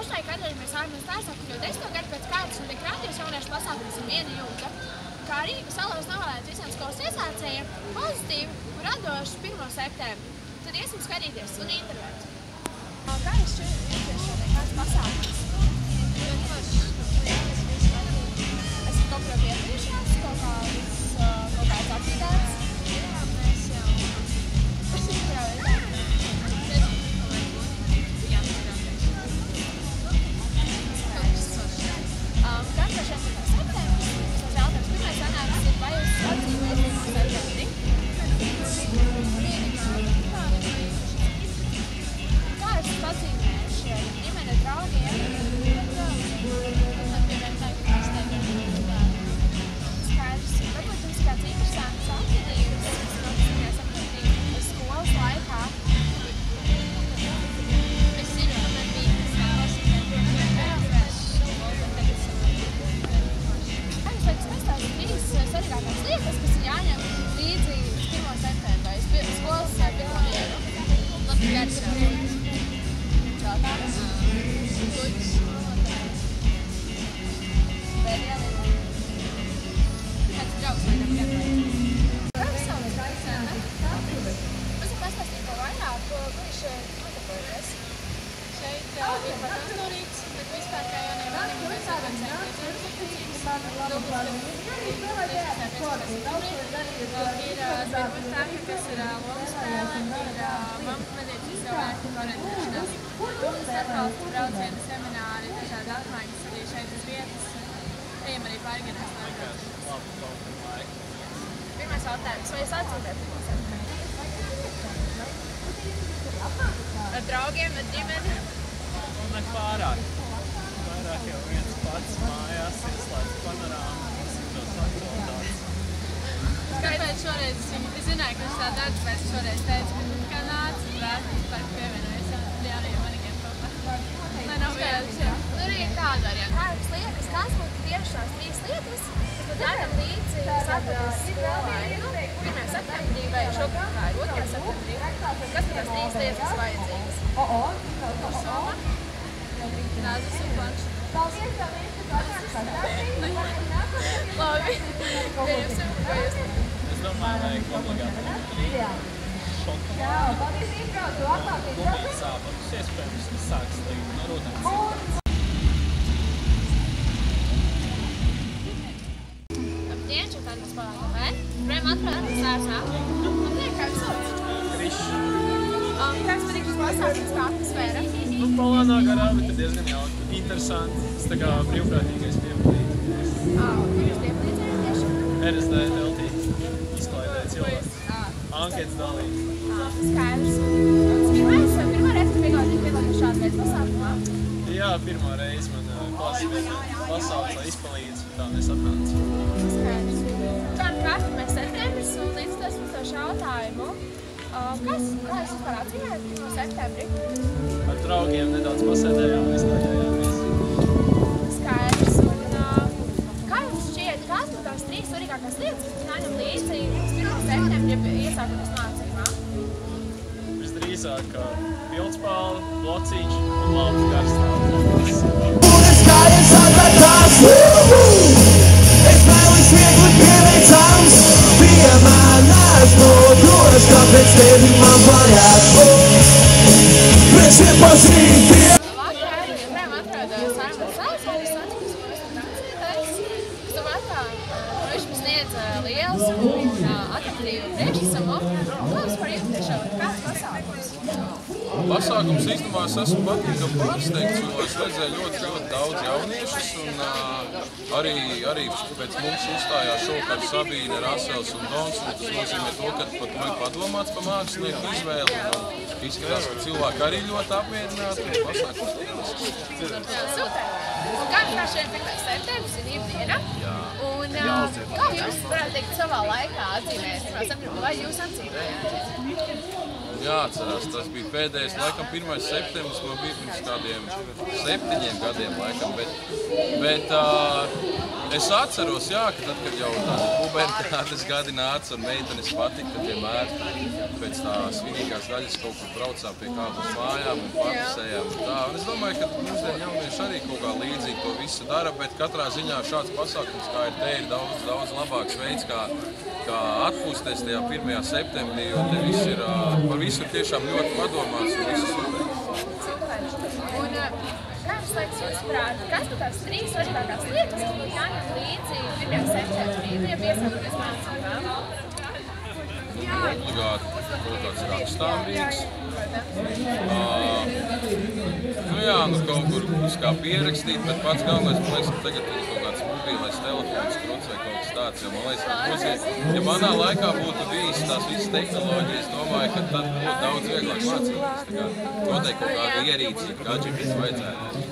Pašlaik atgriežamies ārpus dārzā, kur jau 10. gadu pēc kārtas un Krātības jauniešu pasākums ir viena jūta. Kā arī salās novēlēt visiem skolas iesācējiem pozitīvu un radošu 1. septembri. Tad iesim skatīties un intervēt. Kā jūs šķiet šodien? Kāds pasākums? Esat kaut kā piedalījušās? Kaut kādas aktivitātes? Jā, mēs jau. Kas ir kurā veidā? Kāds ir 16. septembris? Tas jautājums pirmais sanāks ir, vai jūs atzīmējat 1. septembri? Kā esat atzīmējuši ar ģimene, draugiem? Skaidrs. Varbūt jums ir kāds interesants atgadījums, kas noticinās skolas laikā? Es zinu, ka man bija skolas svarīgākās lietas, kas ir jāņem līdzi 1. septembrī, skolas pirmo dienu. labi garšā. Čautājums. Kuģis. Pēdējā lieta. Kāds draugs vai neprieklēt? Kā jūs saucat? Jūs pastāstīt ko vairāk, ko viņš nodarbojaties? Šeit ir patāstorīts, bet vispār kā jau nevaram, mēs varam centies. Ir zvirbuļstāki, kas ir lomu spēle, ir mammatmedības cilvēku orientēšanās, starpvalstu braucienu semināri, dažādi atmaiņas arī šeit uz vietas. Ejam arī pāriganās braucienus. Pirmais jautājums, vai jūs atzīmējat 1. septembri? Ar draugiem, ar ģimeni? Un ne pārāk. Vairāk jau viens pats mājās, ieslēdz panorāmu, skatos aktualitātes. Kāpēc šoreiz es zināju, ka viņš tā dara, tāpēc šoreiz teicu, bet kā nāca un vērtības par pievienojas jaunajiem manīgiem kopā. Lai nav vienas, jā. Un arī ir tāda varianta. Kā jums liekas, kas būtu tieši šās 3 lietas, kas būtu jāņem līdzi sapratis skolai 1. septembrī vai šogad kā ir 2. septembrī? Kas būtu tās 3 lietas, kas vajadzīgas? Soma, nāzes un planša. Labi. Pieņemsim, ko jūs? Es domāju, vajag obligāti šokolādi, gumijas sāpums, iespējams, kas sāks līdz no rudens. Labdien, šeit tāda spēlēta, vai? Projām atpratās dārzā. Labdien, kā jums sauc? Krišs. Kā jums patīk šis pasākums, kā atmosfēra? Nu, Polānā garā, bet ir diezgan jauki. Interesanti. Tas tā kā brīvprātīgais piepalīdzīgais. Kur jūs piepalīdzējāt tieši? RSD LT izklaidē cilvēks. Anketas dalības. Skaidrs. Pirmā reize piedalījos šāda veida pasākumā? Jā, pirmā reize man klasies pasaules, lai izpalīdz, tā nesatnāca. Skaidrs. Kā 1. septembris un līdz tas mums ar jautājumu. Kā jūs vispār atzīmējat 1. septembri? Ar draugiem nedaudz pasēdējām, iztaļājāmies. Skaidrs. Un kā jums šķiet, kāds būtu tās 3 svarīgākās lietas, kas jāņem līdzi 1. septembri iesākoties mācībā? Visdrīzāk pildspāle, blociņš un labs garstāvs. Kāpēc tevi man vajag? Mēs iepazīti! Vakar joprojām atrodos ārpus salas, un es satikos, ko esmu translētājs. Es domāju, ka viņš mums sniedz liels un atraktīvu priekšnesumu. Ko jums par jūties šovakar? Kāds pasākums? Pasākums īstenībā es esmu patīkami pārsteigts, jo es redzēju ļoti daudz jauniešus un arī pēc mums uzstājās šovakar Sabīne, Rasels un Dons, un tas nozīmē to, ka pat vajag padomāts par mākslinieku izvēli un izskatās, ka cilvēki arī ļoti apmierināti un pasākums lielisks. Jā, super! Un kā šodien 1. septembris ir brīvdiena? Jā. Un kā jūs varētu teikt savā laikā atzīmējat 1. septembri, vai jūs atzīmējāt? jāatcerās, tas bija pēdējais, laikam, 1. septembris, man bija pirms kādiem 7 gadiem, laikam, bet es atceros, jā, ka tad, kad jau tādi pubertātes gadi nāca un meitenes patika, tad vienmēr pēc tā svinīgās daļas kaut kur braucām pie kādas mājām un patisējām un tā. Un es domāju, ka mūsdien jaunieši arī kaut kā līdzīgi to visu dara, bet katrā ziņā šāds pasākums, kā ir te, ir daudz labāks veids, kā atpūsties tajā 1. septembrī, jo te viss ir, par visu ir tiešām ļoti padomāts un viss super. Un kā jums liekas, jūsuprāt, kas ir tās 3 svarīgākās lietas, kas būtu jāņem līdzi 1. septembrī, ja piesakoties mācībām? Obligāti kaut kāds rakstāmrīks. Kaut kur uz kā pierakstīt, bet pats galvenais, man liekas, ka tagad ir kaut kāds mobilais telefons, kruts vai kaut kas tāds, jo man liekas, ja manā laikā būtu bijis tās visas tehnoloģijas, domāju, ka tad būtu daudz vieglāk mācīties. Noteikti kaut kādu ierīci, gadžetis vajadzētu.